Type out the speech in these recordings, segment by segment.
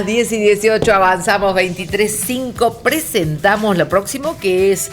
10 y 18 avanzamos, 23:05, presentamos lo próximo, que es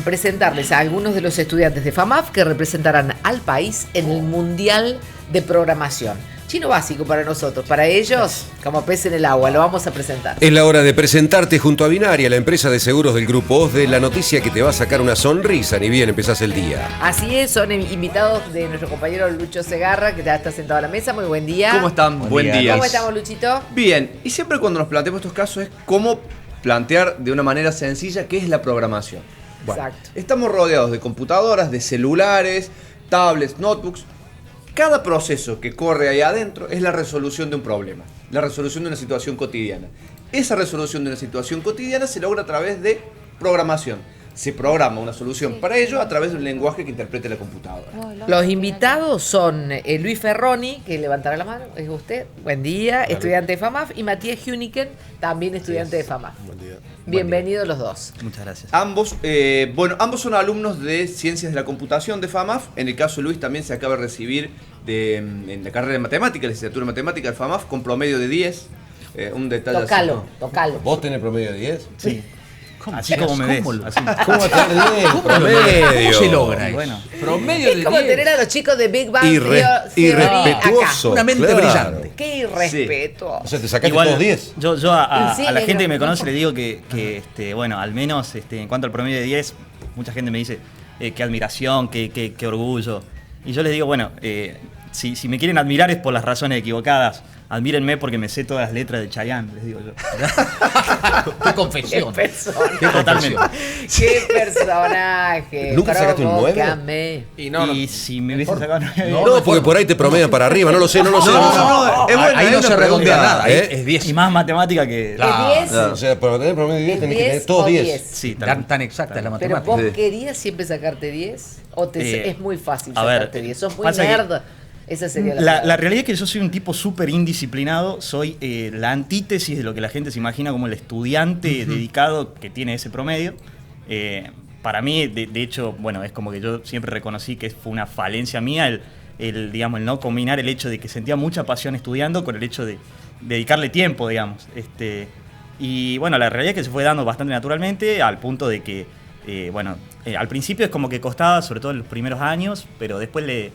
presentarles a algunos de los estudiantes de FAMAF que representarán al país en el Mundial de Programación. Chino básico para nosotros, para ellos, como pez en el agua, lo vamos a presentar. Es la hora de presentarte junto a Binaria, la empresa de seguros del Grupo OSDE, la noticia que te va a sacar una sonrisa ni bien empezás el día. Así es, son invitados de nuestro compañero Lucho Segarra, que ya está sentado a la mesa. Muy buen día. ¿Cómo están? Buen día. ¿Cómo estamos, Luchito? Bien, y siempre cuando nos planteamos estos casos es cómo plantear de una manera sencilla qué es la programación. Bueno, exacto. Estamos rodeados de computadoras, de celulares, tablets, notebooks. Cada proceso que corre ahí adentro es la resolución de un problema, la resolución de una situación cotidiana. Esa resolución de una situación cotidiana se logra a través de programación. Se programa una solución para ello a través de un lenguaje que interprete la computadora. Los invitados son Luis Ferroni, que levantará la mano, es usted, buen día, estudiante de FAMAF, y Matías Huniken, también estudiante de FAMAF. Buen día. Bienvenidos los dos. Muchas gracias. Ambos son alumnos de Ciencias de la Computación de FAMAF. En el caso de Luis también se acaba de recibir en la carrera de Matemática, la licenciatura en Matemática de FAMAF, con promedio de 10. Un detalle Tocalo. ¿Vos tenés promedio de 10? Sí. Así como me ves. ¿Cómo vas a tener 10? Promedio. ¿Cómo se logra eso? Bueno, Promedio Es de como 10. tener a los chicos de Big Bang Irrespetuoso. Una mente claro. brillante. acá. Qué irrespeto. O sea, te sacaste igual, todos 10. yo a Sí, la negro. gente que me conoce le digo que bueno, al menos en cuanto al promedio de 10, mucha gente me dice qué admiración, qué orgullo. Y yo les digo, bueno, si me quieren admirar es por las razones equivocadas. Admírenme porque me sé todas las letras de Chayanne, les digo yo. Qué confesión. Qué personaje. Totalmente. Qué personaje. ¿Nunca sacaste un 9? Provócame. Y si me hubiesen sacado 9. No, porque por ahí te promedian para arriba, no lo sé. es bueno, Ahí no es se una redondea pregunta. nada. Ahí ¿Eh? es 10. Y más matemática que. Claro. ¿Es 10? O sea, para tener promedio de 10 ¿Es tenés que tener 10 todos o 10. 10? Sí, Tan exacta es la Pero matemática. vos querías siempre sacarte 10 o es muy fácil a ver, sacarte 10. Sos muy pasa que nerd. Esa sería la La palabra. realidad es que yo soy un tipo súper indisciplinado, soy la antítesis de lo que la gente se imagina como el estudiante dedicado que tiene ese promedio. Para mí, de hecho, bueno, es como que yo siempre reconocí que fue una falencia mía el no combinar el hecho de que sentía mucha pasión estudiando con el hecho de dedicarle tiempo, digamos. Y bueno, la realidad es que se fue dando bastante naturalmente al punto de que, al principio es como que costaba, sobre todo en los primeros años, pero después le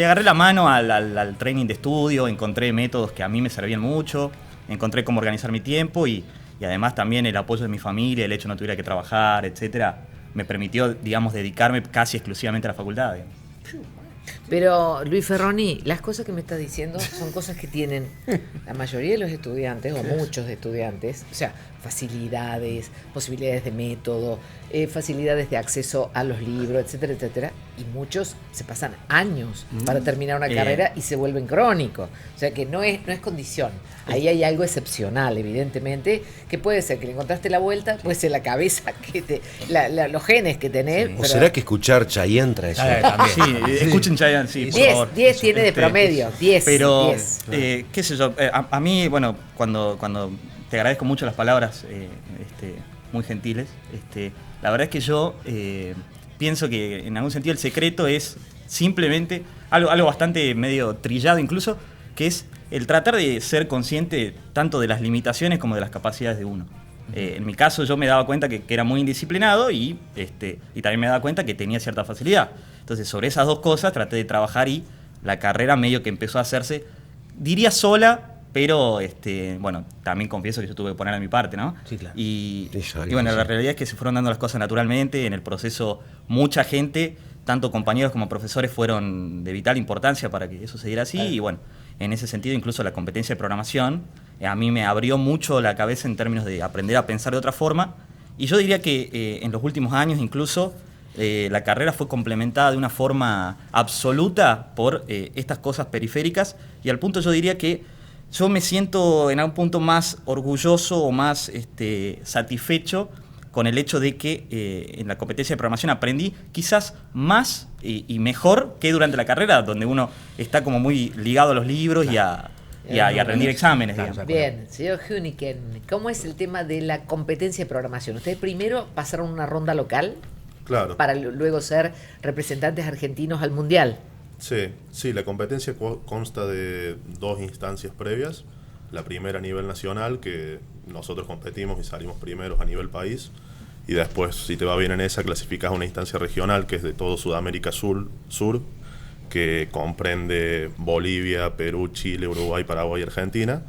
agarré la mano al training de estudio, encontré métodos que a mí me servían mucho, encontré cómo organizar mi tiempo y además también el apoyo de mi familia, el hecho de no tuviera que trabajar, etcétera, me permitió, digamos, dedicarme casi exclusivamente a la facultad. Digamos. Pero, Luis Ferroni, las cosas que me estás diciendo son cosas que tienen la mayoría de los estudiantes, o muchos estudiantes, o sea, facilidades, posibilidades de método, facilidades de acceso a los libros, etcétera, etcétera, y muchos se pasan años para terminar una carrera y se vuelven crónicos. O sea que no es condición. Ahí hay algo excepcional, evidentemente, que puede ser que le encontraste la vuelta, puede ser la cabeza, los genes que tenés. ¿O pero será que escuchar Chayanne trae eso? Sí, escuchen Chayanne, sí, por 10, favor. 10 tiene de promedio, 10. Pero, 10. qué sé yo, a mí, bueno, cuando te agradezco mucho las palabras muy gentiles, la verdad es que yo pienso que en algún sentido el secreto es simplemente algo bastante medio trillado incluso, que es el tratar de ser consciente tanto de las limitaciones como de las capacidades de uno. En mi caso yo me daba cuenta que era muy indisciplinado y también me daba cuenta que tenía cierta facilidad. Entonces sobre esas dos cosas traté de trabajar y la carrera medio que empezó a hacerse, diría sola, pero también confieso que yo tuve que poner de mi parte, ¿no? Sí, claro. Y bueno, la realidad es que se fueron dando las cosas naturalmente. En el proceso mucha gente, tanto compañeros como profesores, fueron de vital importancia para que eso se diera así. Y bueno, en ese sentido incluso la competencia de programación a mí me abrió mucho la cabeza en términos de aprender a pensar de otra forma. Y yo diría que en los últimos años incluso la carrera fue complementada de una forma absoluta por estas cosas periféricas, y al punto yo diría que yo me siento en algún punto más orgulloso o más satisfecho con el hecho de que en la competencia de programación aprendí quizás más y mejor que durante la carrera, donde uno está como muy ligado a los libros y a rendir exámenes. Digamos. Bien, señor Huniken, ¿cómo es el tema de la competencia de programación? Ustedes primero pasaron una ronda local Claro. para luego ser representantes argentinos al Mundial. Sí, la competencia consta de 2 instancias previas. la primera a nivel nacional, que nosotros competimos y salimos primeros a nivel país. Y después, si te va bien en esa, clasificas a una instancia regional que es de todo Sudamérica Sur, que comprende Bolivia, Perú, Chile, Uruguay, Paraguay y Argentina.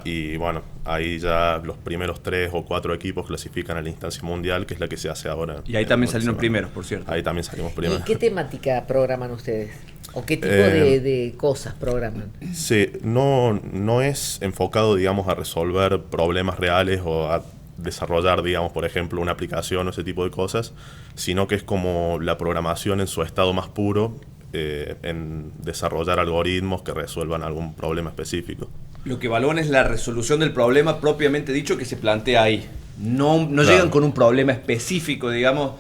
Y bueno, ahí ya los primeros 3 o 4 equipos clasifican a la instancia mundial, que es la que se hace ahora. Y ahí también salieron primeros, por cierto. Ahí también salimos primeros. ¿Y qué temática programan ustedes? ¿O qué tipo de cosas programan? Sí, no es enfocado, digamos, a resolver problemas reales o a desarrollar, digamos, por ejemplo, una aplicación o ese tipo de cosas, sino que es como la programación en su estado más puro, en desarrollar algoritmos que resuelvan algún problema específico. Lo que evalúan es la resolución del problema propiamente dicho que se plantea ahí. No Claro. llegan con un problema específico, digamos,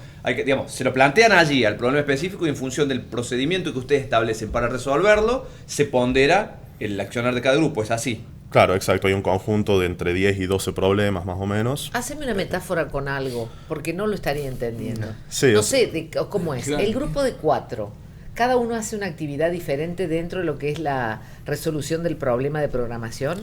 se lo plantean allí al problema específico y en función del procedimiento que ustedes establecen para resolverlo, se pondera el accionar de cada grupo, es así. Claro, exacto, hay un conjunto de entre 10 y 12 problemas más o menos. Haceme una metáfora con algo, porque no lo estaría entendiendo. Sí, No o sé cómo es. Claro. El grupo de 4, cada uno hace una actividad diferente dentro de lo que es la resolución del problema de programación.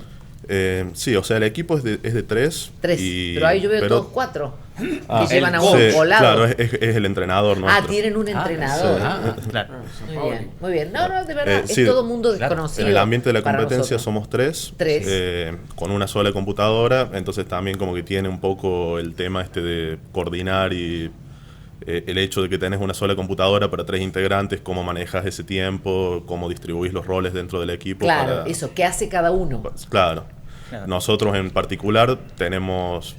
Sí, o sea, el equipo es de 3. 3, pero ahí yo veo todos 4 que llevan a un Sí, volado. claro, es el entrenador nuestro. Tienen un entrenador. Claro. Muy bien, muy bien. No, de verdad, Sí, es todo mundo desconocido. En el ambiente de la para competencia nosotros. somos 3, Tres. con una sola computadora, entonces también como que tiene un poco el tema de coordinar y el hecho de que tenés una sola computadora para 3 integrantes, cómo manejas ese tiempo, cómo distribuís los roles dentro del equipo. Claro, eso, ¿qué hace cada uno? Claro. Claro. Nosotros en particular tenemos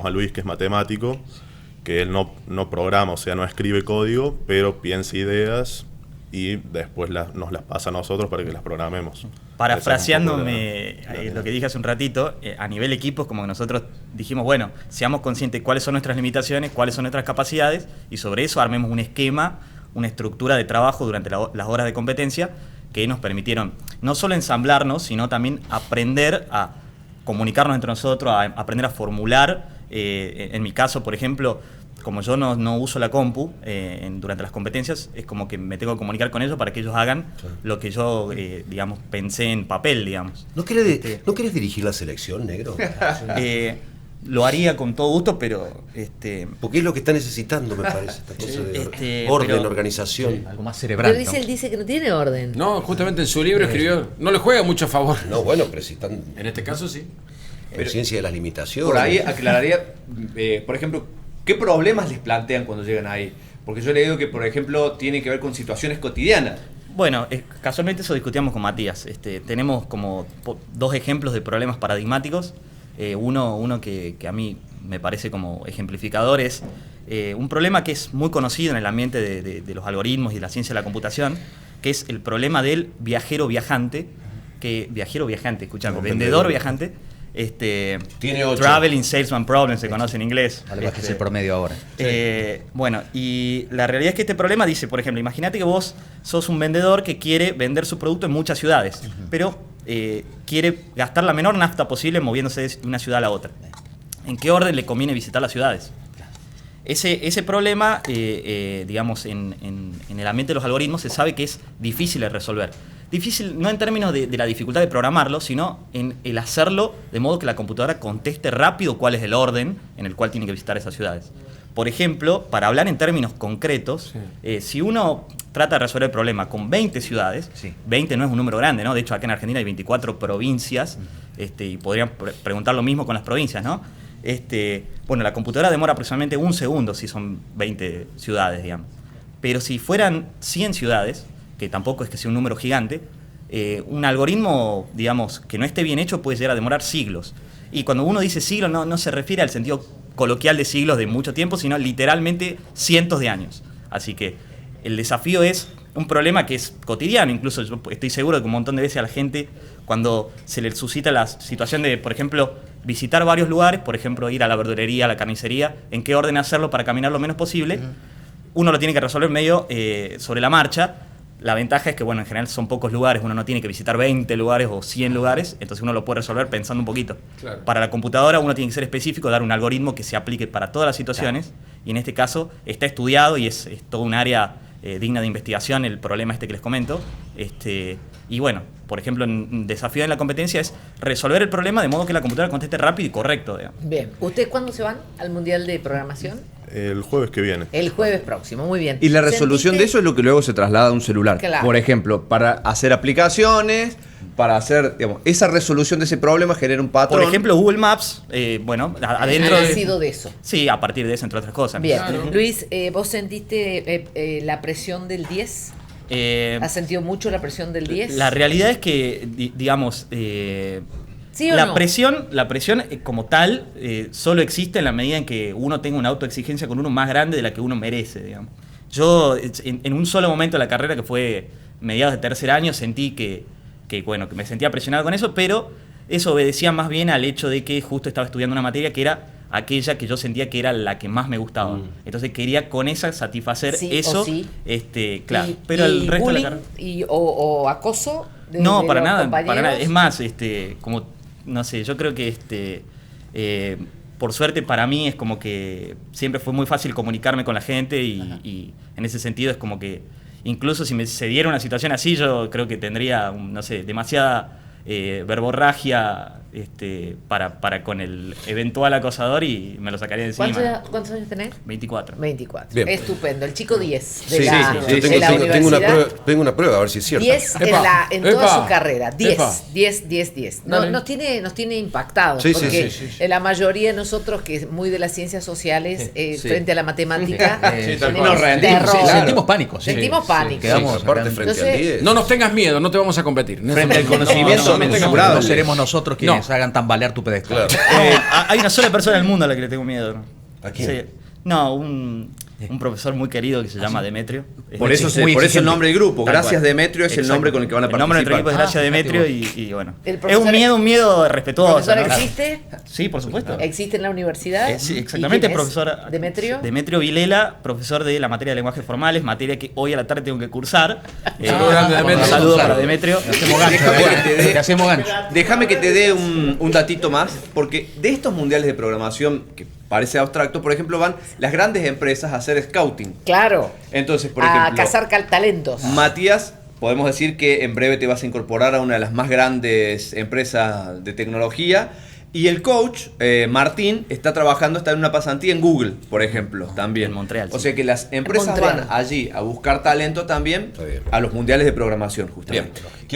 a Luis, que es matemático, que él no programa, o sea, no escribe código, pero piensa ideas y después nos las pasa a nosotros para que las programemos. Parafraseándome Esa es un poco lo que dije hace un ratito, a nivel equipos, como que nosotros dijimos, bueno, seamos conscientes de cuáles son nuestras limitaciones, cuáles son nuestras capacidades, y sobre eso armemos un esquema, una estructura de trabajo durante las horas de competencia que nos permitieron no solo ensamblarnos, sino también aprender a comunicarnos entre nosotros, a aprender a formular. En mi caso, por ejemplo, como yo no uso la compu durante las competencias, es como que me tengo que comunicar con ellos para que ellos hagan lo que yo, digamos, pensé en papel, digamos. ¿No querés dirigir la selección, negro? Lo haría con todo gusto, pero... Porque es lo que está necesitando, me parece, esta cosa de orden, pero- organización. Algo más cerebral. Pero él dice que no tiene orden. No, justamente en su libro escribió, no le juega mucho a favor. No, bueno, pero si están En este caso sí. en conciencia de las limitaciones. Por ahí aclararía, por ejemplo, ¿qué problemas les plantean cuando llegan ahí? Porque yo he leído que, por ejemplo, tiene que ver con situaciones cotidianas. Bueno, casualmente eso discutíamos con Matías. Tenemos como 2 ejemplos de problemas paradigmáticos. Uno que a mí me parece como ejemplificador es un problema que es muy conocido en el ambiente de los algoritmos y de la ciencia de la computación, que es el problema del viajero viajante, escuchame, No, vendedor vendedor. viajante. Tiene 8. Traveling Salesman Problem se conoce en inglés. Vale, bajes el promedio ahora. Bueno, y la realidad es que este problema dice, por ejemplo, imagínate que vos sos un vendedor que quiere vender su producto en muchas ciudades, pero quiere gastar la menor nafta posible moviéndose de una ciudad a la otra. ¿En qué orden le conviene visitar las ciudades? Ese problema, digamos, en el ambiente de los algoritmos se sabe que es difícil de resolver. Difícil no en términos de la dificultad de programarlo, sino en el hacerlo de modo que la computadora conteste rápido cuál es el orden en el cual tiene que visitar esas ciudades. Por ejemplo, para hablar en términos concretos, si uno trata de resolver el problema con 20 ciudades, 20 no es un número grande, ¿no? De hecho, acá en Argentina hay 24 provincias, y podrían preguntar lo mismo con las provincias, ¿no? Bueno, la computadora demora aproximadamente 1 segundo si son 20 ciudades, digamos. Pero si fueran 100 ciudades, que tampoco es que sea un número gigante, un algoritmo, digamos, que no esté bien hecho puede llegar a demorar siglos. Y cuando uno dice siglos no se refiere al sentido coloquial de siglos de mucho tiempo, sino literalmente cientos de años. Así que el desafío es un problema que es cotidiano. Incluso yo estoy seguro de que un montón de veces a la gente, cuando se le suscita la situación de, por ejemplo, visitar varios lugares, por ejemplo, ir a la verdulería, a la carnicería, en qué orden hacerlo para caminar lo menos posible, uno lo tiene que resolver medio sobre la marcha. La ventaja es que, bueno, en general son pocos lugares, uno no tiene que visitar 20 lugares o 100 lugares, entonces uno lo puede resolver pensando un poquito. Claro. Para la computadora uno tiene que ser específico, dar un algoritmo que se aplique para todas las situaciones, y en este caso está estudiado y es todo un área digna de investigación el problema este que les comento. Y bueno, por ejemplo, un desafío en la competencia es resolver el problema de modo que la computadora conteste rápido y correcto, digamos. Bien. ¿Ustedes cuándo se van al Mundial de Programación? El jueves que viene. El jueves próximo, muy bien. Y la resolución de eso es lo que luego se traslada a un celular. Claro. Por ejemplo, para hacer aplicaciones, para hacer, digamos, esa resolución de ese problema genera un patrón. Por ejemplo, Google Maps, bueno, adentro Ha nacido de eso. Sí, a partir de eso, entre otras cosas. Bien. Claro. Luis, ¿vos sentiste la presión del 10? ¿Has sentido mucho la presión del 10? La realidad es que, digamos, ¿Sí o la no? presión como tal solo existe en la medida en que uno tenga una autoexigencia con uno más grande de la que uno merece, digamos. Yo, en un solo momento de la carrera, que fue mediados de tercer año, sentí que me sentía presionado con eso, pero eso obedecía más bien al hecho de que justo estaba estudiando una materia que era aquella que yo sentía que era la que más me gustaba. Entonces quería con esa satisfacer Sí, eso. o sí. Claro. Pero el resto de la bullying carrera. o acoso No, de para los nada, compañeros? para nada. Es más, como, no sé, yo creo que por suerte para mí es como que siempre fue muy fácil comunicarme con la gente y en ese sentido es como que incluso si se diera una situación así, yo creo que tendría, no sé, demasiada verborragia para con el eventual acosador y me lo sacaría de encima. ¿Cuántos años tenés? 24. 24. Bien. Estupendo. El chico 10 de Sí, la, yo de tengo, la tengo una universidad. tengo una prueba, a ver si es cierto. 10 Epa, en toda epa, su carrera. 10, epa. 10. No, Dale. nos tiene impactados. Sí, sí, porque sí, la mayoría de nosotros, que es muy de las ciencias sociales, frente a la matemática, Sí, tal tenemos cual. Nos rendimos, terror. sí, claro. Sentimos pánico. Sí. Sentimos pánico. Quedamos Aparte, acá. frente Entonces, al 10. No nos tengas miedo, no te vamos a competir. Frente al conocimiento no tengas mensurable. No seremos nosotros quienes No. hagan tambalear tu pedestal. Claro. Hay una sola persona en el mundo a la que le tengo miedo, ¿no? ¿A quién? Sí. No, un profesor muy querido que se llama Demetrio. Por eso, muy por eso el exigente. nombre del grupo. Tal Gracias cual. Demetrio es el Exacto. nombre con el que van a El nombre de nuestro equipo es participar. Gracias Demetrio fíjate y bueno. ¿El Es profesor- un miedo respetuoso. ¿Profesor ¿no? existe? Sí, por supuesto. ¿Existe en la universidad? Sí, ¿Y exactamente, quién es? profesor ¿Demetrio? Demetrio Vilela, profesor de la materia de lenguajes formales, materia que hoy a la tarde tengo que cursar. Saludo grande, Un Demetrio. saludo para Demetrio. Te hacemos gancho. Te hacemos gancho. Déjame que te dé un datito más, porque de estos mundiales de programación, que parece abstracto, por ejemplo, van las grandes empresas a hacer scouting. Claro. Entonces, por A ejemplo, cazar talentos. Matías, podemos decir que en breve te vas a incorporar a una de las más grandes empresas de tecnología. Y el coach, Martín, está en una pasantía en Google, por ejemplo, también. En Montreal, O sí. sea que las empresas Montreal. van allí a buscar talento también Está bien. a los mundiales de programación, justamente. Bien.